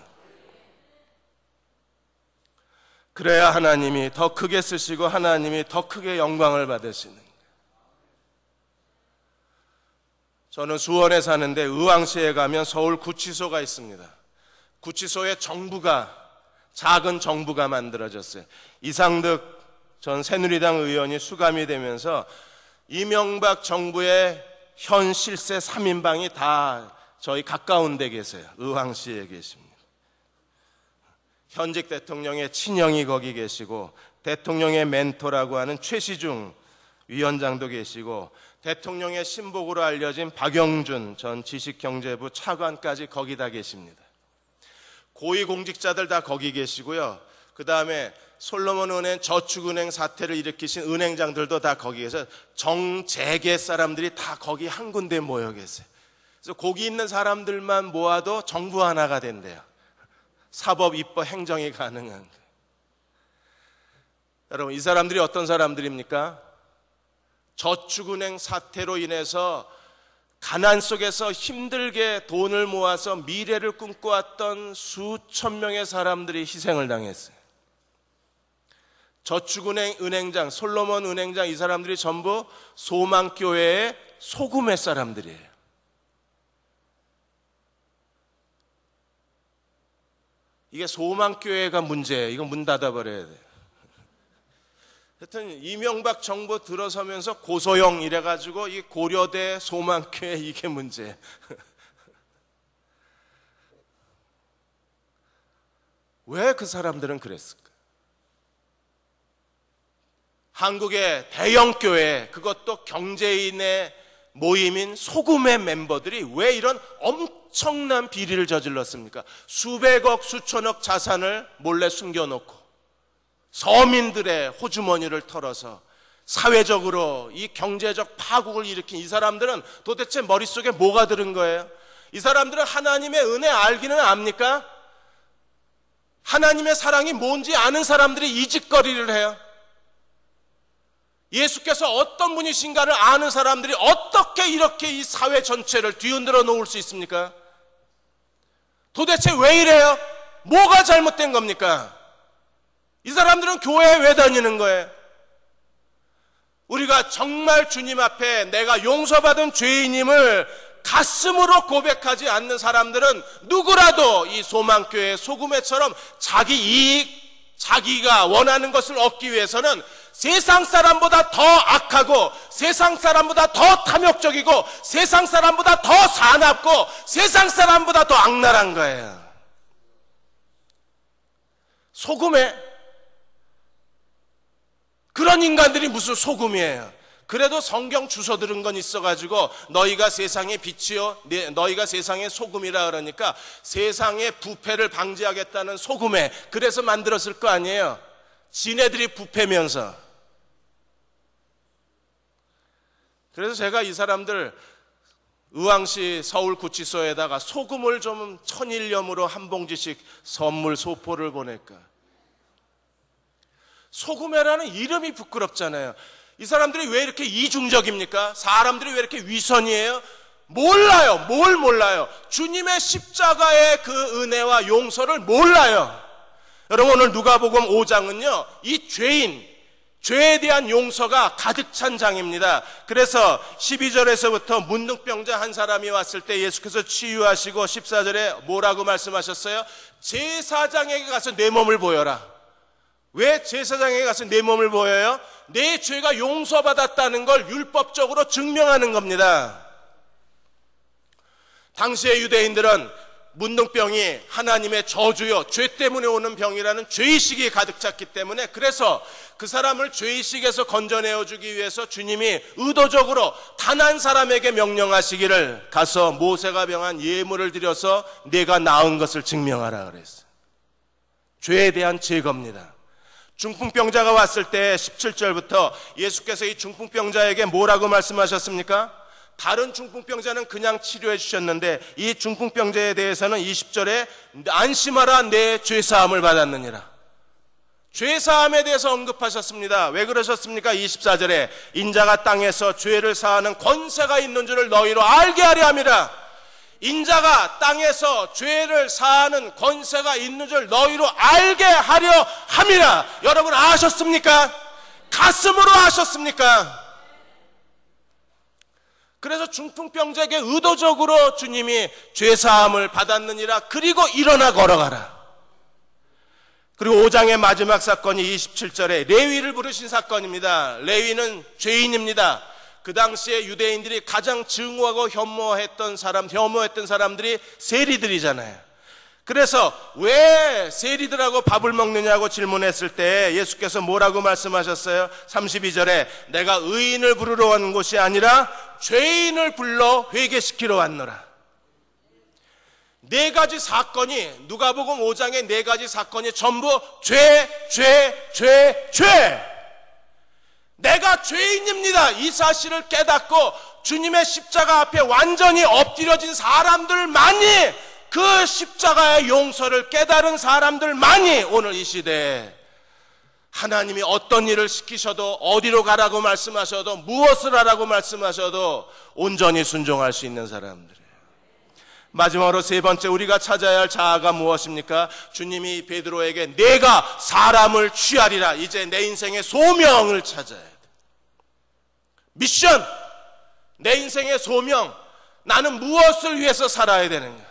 Speaker 3: 그래야 하나님이 더 크게 쓰시고 하나님이 더 크게 영광을 받으시는 거예요. 저는 수원에 사는데 의왕시에 가면 서울 구치소가 있습니다. 구치소에 정부가, 작은 정부가 만들어졌어요. 이상득 전 새누리당 의원이 수감이 되면서 이명박 정부의 현 실세 3인방이 다 저희 가까운 데 계세요. 의왕시에 계십니다. 현직 대통령의 친형이 거기 계시고 대통령의 멘토라고 하는 최시중 위원장도 계시고 대통령의 신복으로 알려진 박영준 전 지식경제부 차관까지 거기 다 계십니다. 고위공직자들 다 거기 계시고요. 그 다음에 솔로몬 은행 저축은행 사태를 일으키신 은행장들도 다 거기 계세요. 정재계 사람들이 다 거기 한 군데 모여 계세요. 그래서 거기 있는 사람들만 모아도 정부 하나가 된대요. 사법, 입법, 행정이 가능한. 여러분, 이 사람들이 어떤 사람들입니까? 저축은행 사태로 인해서 가난 속에서 힘들게 돈을 모아서 미래를 꿈꿔왔던 수천 명의 사람들이 희생을 당했어요. 저축은행 은행장, 솔로몬 은행장, 이 사람들이 전부 소망교회의 소금의 사람들이에요. 이게 소망교회가 문제예요. 이거 문 닫아버려야 돼요. 하여튼 이명박 정부 들어서면서 고소영 이래가지고 이 고려대 소망교회 이게 문제. 왜 그 사람들은 그랬을까? 한국의 대형교회, 그것도 경제인의 모임인 소금의 멤버들이 왜 이런 엄청난 비리를 저질렀습니까? 수백억, 수천억 자산을 몰래 숨겨놓고 서민들의 호주머니를 털어서 사회적으로 이 경제적 파국을 일으킨 이 사람들은 도대체 머릿속에 뭐가 들은 거예요? 이 사람들은 하나님의 은혜 알기는 압니까? 하나님의 사랑이 뭔지 아는 사람들이 이 짓거리를 해요. 예수께서 어떤 분이신가를 아는 사람들이 어떻게 이렇게 이 사회 전체를 뒤흔들어 놓을 수 있습니까? 도대체 왜 이래요? 뭐가 잘못된 겁니까? 이 사람들은 교회에 왜 다니는 거예요? 우리가 정말 주님 앞에 내가 용서받은 죄인임을 가슴으로 고백하지 않는 사람들은 누구라도 이 소망교회 소금회처럼 자기 이익, 자기가 원하는 것을 얻기 위해서는 세상 사람보다 더 악하고 세상 사람보다 더 탐욕적이고 세상 사람보다 더 사납고 세상 사람보다 더 악랄한 거예요. 소금에 그런 인간들이 무슨 소금이에요. 그래도 성경 주워 들은 건 있어가지고 너희가 세상의 빛이요 너희가 세상의 소금이라 그러니까 세상의 부패를 방지하겠다는 소금에 그래서 만들었을 거 아니에요. 지네들이 부패면서. 그래서 제가 이 사람들 의왕시 서울구치소에다가 소금을 좀 1001념으로 한 봉지씩 선물 소포를 보낼까. 소금회라는 이름이 부끄럽잖아요. 이 사람들이 왜 이렇게 이중적입니까? 사람들이 왜 이렇게 위선이에요? 몰라요. 뭘 몰라요? 주님의 십자가의 그 은혜와 용서를 몰라요. 여러분 오늘 누가복음 5장은요 이 죄에 대한 용서가 가득 찬 장입니다. 그래서 12절에서부터 문둥병자 한 사람이 왔을 때 예수께서 치유하시고 14절에 뭐라고 말씀하셨어요? 제사장에게 가서 내 몸을 보여라. 왜 제사장에게 가서 내 몸을 보여요? 내 죄가 용서받았다는 걸 율법적으로 증명하는 겁니다. 당시의 유대인들은 문둥병이 하나님의 저주요 죄 때문에 오는 병이라는 죄의식이 가득 찼기 때문에 그래서 그 사람을 죄의식에서 건져내어 주기 위해서 주님이 의도적으로 단 한 사람에게 명령하시기를 가서 모세가 병한 예물을 드려서 내가 나은 것을 증명하라 그랬어요. 죄에 대한 제거입니다. 중풍병자가 왔을 때 17절부터 예수께서 이 중풍병자에게 뭐라고 말씀하셨습니까? 다른 중풍병자는 그냥 치료해 주셨는데 이 중풍병자에 대해서는 20절에 안심하라 내 죄사함을 받았느니라. 죄사함에 대해서 언급하셨습니다. 왜 그러셨습니까? 24절에 인자가 땅에서 죄를 사하는 권세가 있는 줄을 너희로 알게 하려 함이라. 인자가 땅에서 죄를 사하는 권세가 있는 줄 너희로 알게 하려 함이라. 여러분 아셨습니까? 가슴으로 아셨습니까? 그래서 중풍병자에게 의도적으로 주님이 죄사함을 받았느니라. 그리고 일어나 걸어가라. 그리고 5장의 마지막 사건이 27절에 레위를 부르신 사건입니다. 레위는 죄인입니다. 그 당시에 유대인들이 가장 증오하고 혐오했던 사람들이 세리들이잖아요. 그래서 왜 세리들하고 밥을 먹느냐고 질문했을 때 예수께서 뭐라고 말씀하셨어요? 32절에 내가 의인을 부르러 온 곳이 아니라 죄인을 불러 회개시키러 왔노라. 네 가지 사건이 누가복음 5장의 네 가지 사건이 전부 죄. 내가 죄인입니다. 이 사실을 깨닫고 주님의 십자가 앞에 완전히 엎드려진 사람들만이 그 십자가의 용서를 깨달은 사람들만이 오늘 이 시대에 하나님이 어떤 일을 시키셔도 어디로 가라고 말씀하셔도 무엇을 하라고 말씀하셔도 온전히 순종할 수 있는 사람들이에요. 마지막으로 세 번째 우리가 찾아야 할 자아가 무엇입니까? 주님이 베드로에게 내가 사람을 취하리라. 이제 내 인생의 소명을 찾아야 돼. 미션, 내 인생의 소명, 나는 무엇을 위해서 살아야 되는가?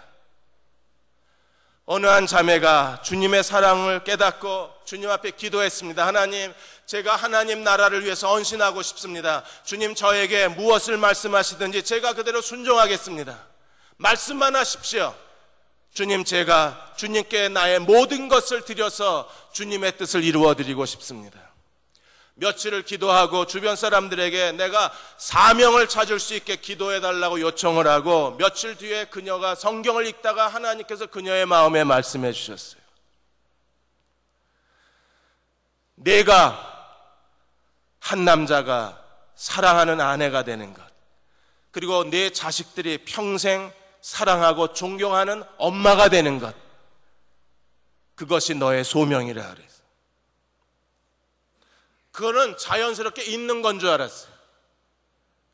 Speaker 3: 어느 한 자매가 주님의 사랑을 깨닫고 주님 앞에 기도했습니다. 하나님, 제가 하나님 나라를 위해서 헌신하고 싶습니다. 주님 저에게 무엇을 말씀하시든지 제가 그대로 순종하겠습니다. 말씀만 하십시오. 주님, 제가 주님께 나의 모든 것을 드려서 주님의 뜻을 이루어드리고 싶습니다. 며칠을 기도하고 주변 사람들에게 내가 사명을 찾을 수 있게 기도해달라고 요청을 하고 며칠 뒤에 그녀가 성경을 읽다가 하나님께서 그녀의 마음에 말씀해 주셨어요. 내가 한 남자가 사랑하는 아내가 되는 것, 그리고 내 자식들이 평생 사랑하고 존경하는 엄마가 되는 것, 그것이 너의 소명이라 그랬어요. 그거는 자연스럽게 있는 건 줄 알았어요.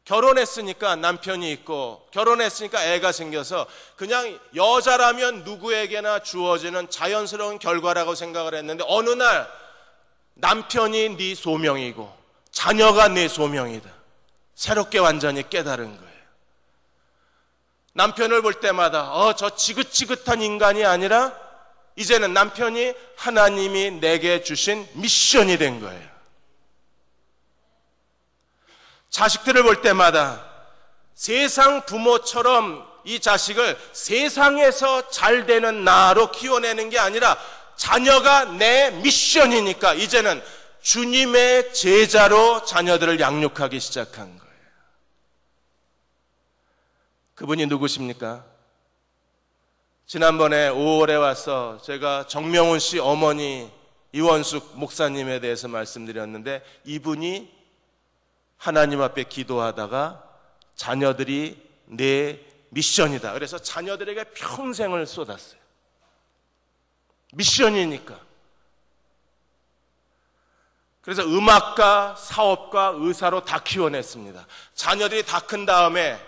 Speaker 3: 결혼했으니까 남편이 있고 결혼했으니까 애가 생겨서 그냥 여자라면 누구에게나 주어지는 자연스러운 결과라고 생각을 했는데 어느 날 남편이 네 소명이고 자녀가 네 소명이다. 새롭게 완전히 깨달은 거예요. 남편을 볼 때마다 저 지긋지긋한 인간이 아니라 이제는 남편이 하나님이 내게 주신 미션이 된 거예요. 자식들을 볼 때마다 세상 부모처럼 이 자식을 세상에서 잘 되는 나로 키워내는 게 아니라 자녀가 내 미션이니까 이제는 주님의 제자로 자녀들을 양육하기 시작한 거예요. 그분이 누구십니까? 지난번에 5월에 와서 제가 정명훈 씨 어머니 이원숙 목사님에 대해서 말씀드렸는데 이분이 하나님 앞에 기도하다가 자녀들이 내 미션이다. 그래서 자녀들에게 평생을 쏟았어요. 미션이니까. 그래서 음악가, 사업가, 의사로 다 키워냈습니다. 자녀들이 다 큰 다음에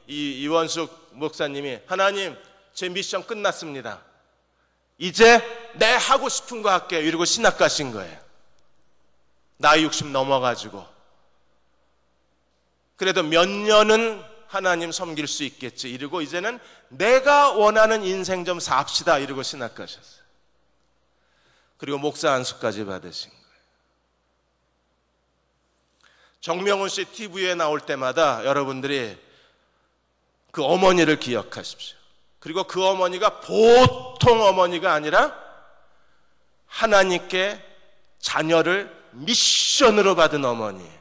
Speaker 3: 이원숙 목사님이 하나님 제 미션 끝났습니다. 이제 내 하고 싶은 거 할게요. 이러고 신학 가신 거예요. 나이 60 넘어가지고. 그래도 몇 년은 하나님 섬길 수 있겠지. 이러고 이제는 내가 원하는 인생 좀 삽시다. 이러고 신학 가셨어요. 그리고 목사 안수까지 받으신 거예요. 정명훈 씨 TV에 나올 때마다 여러분들이 그 어머니를 기억하십시오. 그리고 그 어머니가 보통 어머니가 아니라 하나님께 자녀를 미션으로 받은 어머니예요.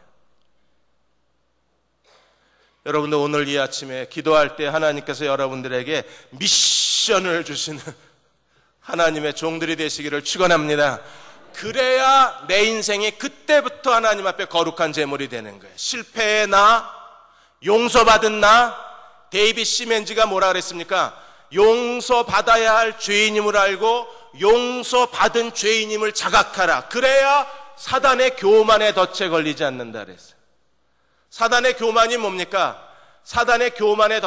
Speaker 3: 여러분들 오늘 이 아침에 기도할 때 하나님께서 여러분들에게 미션을 주시는 하나님의 종들이 되시기를 축원합니다. 그래야 내 인생이 그때부터 하나님 앞에 거룩한 제물이 되는 거예요. 실패의 나, 용서받은 나. 데이빗 시멘지가 뭐라 그랬습니까? 용서받아야 할 죄인임을 알고 용서받은 죄인임을 자각하라. 그래야 사단의 교만에 덫에 걸리지 않는다 그랬어요. 사단의 교만이 뭡니까? 사단의 교만에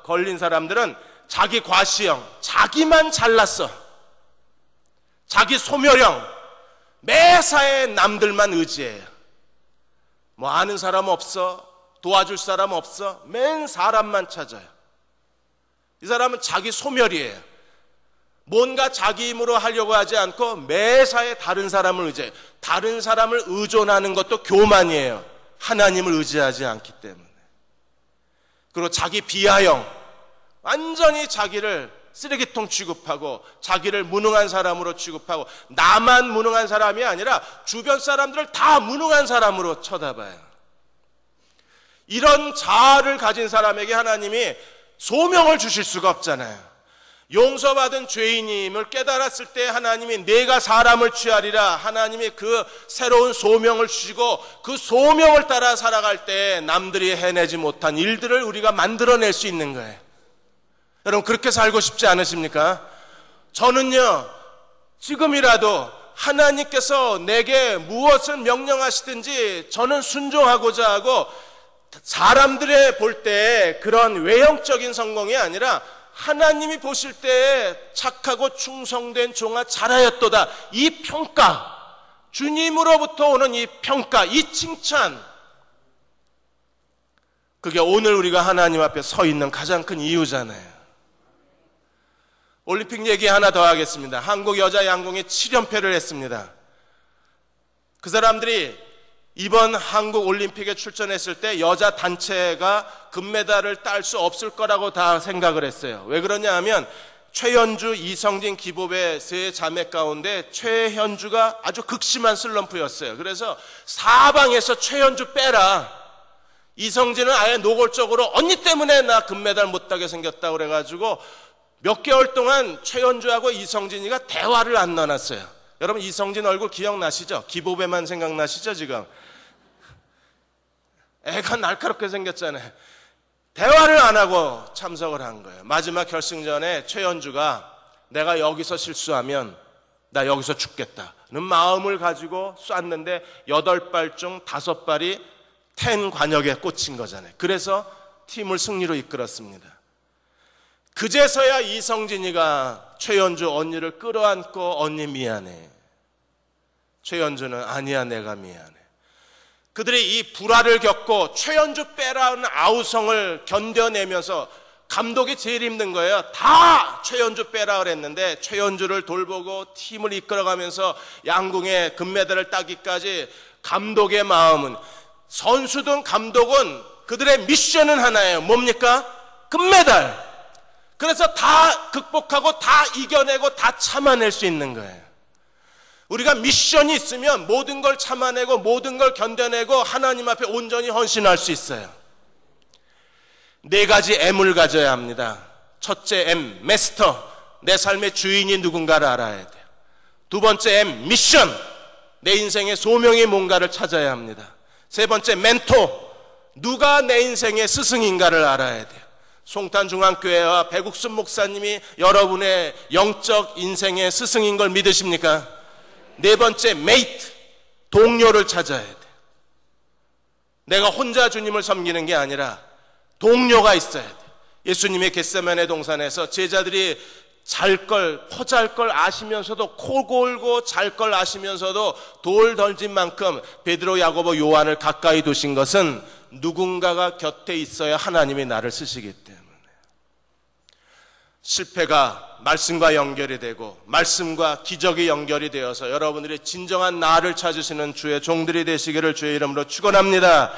Speaker 3: 걸린 사람들은 자기 과시형, 자기만 잘났어. 자기 소멸형, 매사에 남들만 의지해요. 뭐 아는 사람 없어, 도와줄 사람 없어, 맨 사람만 찾아요. 이 사람은 자기 소멸이에요. 뭔가 자기 힘으로 하려고 하지 않고 매사에 다른 사람을 의지해요. 다른 사람을 의존하는 것도 교만이에요. 하나님을 의지하지 않기 때문에. 그리고 자기 비하형, 완전히 자기를 쓰레기통 취급하고 자기를 무능한 사람으로 취급하고 나만 무능한 사람이 아니라 주변 사람들을 다 무능한 사람으로 쳐다봐요. 이런 자아를 가진 사람에게 하나님이 소명을 주실 수가 없잖아요. 용서받은 죄인임을 깨달았을 때 하나님이 내가 사람을 취하리라, 하나님이 그 새로운 소명을 주시고 그 소명을 따라 살아갈 때 남들이 해내지 못한 일들을 우리가 만들어낼 수 있는 거예요. 여러분 그렇게 살고 싶지 않으십니까? 저는요 지금이라도 하나님께서 내게 무엇을 명령하시든지 저는 순종하고자 하고 사람들의 볼 때 그런 외형적인 성공이 아니라 하나님이 보실 때 착하고 충성된 종아 잘하였도다. 이 평가, 주님으로부터 오는 이 평가, 이 칭찬, 그게 오늘 우리가 하나님 앞에 서 있는 가장 큰 이유잖아요. 올림픽 얘기 하나 더 하겠습니다. 한국 여자 양궁이 7연패를 했습니다. 그 사람들이 이번 한국 올림픽에 출전했을 때 여자 단체가 금메달을 딸 수 없을 거라고 다 생각을 했어요. 왜 그러냐 하면 최연주, 이성진, 기보배 세 자매 가운데 최현주가 아주 극심한 슬럼프였어요. 그래서 사방에서 최연주 빼라. 이성진은 아예 노골적으로 언니 때문에 나 금메달 못 따게 생겼다고 그래가지고 몇 개월 동안 최연주하고 이성진이가 대화를 안 나눴어요. 여러분 이성진 얼굴 기억나시죠? 기보배만 생각나시죠 지금? 애가 날카롭게 생겼잖아요. 대화를 안 하고 참석을 한 거예요. 마지막 결승전에 최연주가 내가 여기서 실수하면 나 여기서 죽겠다는 마음을 가지고 쐈는데 8발 중 5발이 텐 관역에 꽂힌 거잖아요. 그래서 팀을 승리로 이끌었습니다. 그제서야 이성진이가 최연주 언니를 끌어안고 언니 미안해. 최연주는 아니야 내가 미안해. 그들이 이 불화를 겪고 최연주 빼라는 아우성을 견뎌내면서 감독이 제일 힘든 거예요. 다 최연주 빼라 그랬는데 최연주를 돌보고 팀을 이끌어가면서 양궁의 금메달을 따기까지 감독의 마음은, 선수든 감독은 그들의 미션은 하나예요. 뭡니까? 금메달. 그래서 다 극복하고 다 이겨내고 다 참아낼 수 있는 거예요. 우리가 미션이 있으면 모든 걸 참아내고 모든 걸 견뎌내고 하나님 앞에 온전히 헌신할 수 있어요. 4가지 M을 가져야 합니다. 첫째 M, 마스터. 내 삶의 주인이 누군가를 알아야 돼요. 두 번째 M, 미션. 내 인생의 소명이 뭔가를 찾아야 합니다. 세 번째 멘토. 누가 내 인생의 스승인가를 알아야 돼요. 송탄중앙교회와 배국순 목사님이 여러분의 영적 인생의 스승인 걸 믿으십니까? 네 번째 메이트, 동료를 찾아야 돼. 내가 혼자 주님을 섬기는 게 아니라 동료가 있어야 돼. 예수님의 겟세마네 동산에서 제자들이 포잘 걸 아시면서도, 코 골고 잘 걸 아시면서도 돌 던진 만큼 베드로, 야고보, 요한을 가까이 두신 것은 누군가가 곁에 있어야 하나님이 나를 쓰시기 때문에. 실패가 말씀과 연결이 되고 말씀과 기적이 연결이 되어서 여러분들이 진정한 나를 찾으시는 주의 종들이 되시기를 주의 이름으로 축원합니다.